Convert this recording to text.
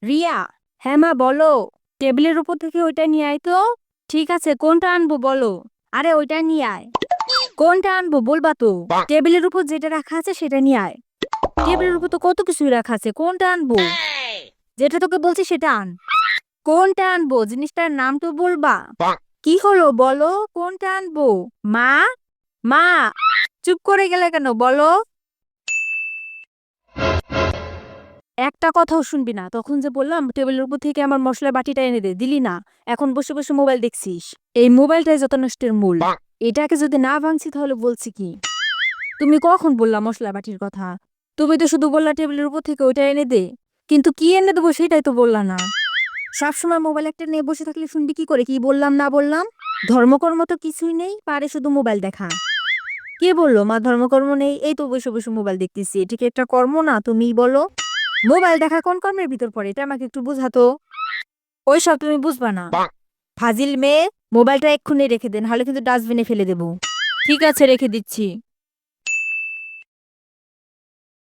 রিয়া। হ্যাঁ মা বলো। টেবিলের উপর থেকে ওইটা নিয়ে আয় তো। ঠিক আছে, কোনটা আনবো বলো। আরে ওইটা নিয়ে আয়। কোনটা আনবো বলবা তো। টেবিলের উপর যেটা রাখা আছে সেটা নিয়ে আয়। টেবিলের উপর তো কত কিছুই রাখা আছে, কোনটা আনবো। যেটা তোকে বলছি সেটা আন। কোনটা আনবো, জিনিসটার নাম তো বলবা। কি হলো বলো, কোনটা আনবো। মা, মা, চুপ করে গেলে কেন বলো। একটা কথাও শুনবি না। তখন যে বললাম টেবিলের উপর থেকে আমার মশলার বাটিটা এনে দে, দিলি না। এখন বসে বসে মোবাইল দেখছিস। এই মোবাইলটাই যত নষ্টের মূল। এটাকে যদি না ভাঙছি তাহলে বলছি কি। তুমি কখন বললা মশলা বাটির কথা। তুমি তো শুধু বললা টেবিলের উপর থেকে ওইটা এনে দে। কিন্তু কি এনে দেবো সেটাই তো বললা না। সবসময় মোবাইল একটা নিয়ে বসে থাকলে শুনবি কি করে কি বললাম না বললাম। ধর্মকর্ম তো কিছুই নেই, পারে শুধু মোবাইল দেখা। কে বললো মা ধর্মকর্ম নেই, এই তো বসে বসে মোবাইল দেখতেছি, এটা কি একটা কর্ম না তুমিই বলো। মোবাইল দেখা কোন কর্মের ভিতর পড়ে এটা আমাকে একটু বুঝাতো। ওইসব তুমি বুঝবা না। ফাজিল মেয়ে। মোবাইলটা এক্ষুনি রেখে দেন, নাহলে কিন্তু ডাস্টবিনে ফেলে দেবো। ঠিক আছে, রেখে দিচ্ছি।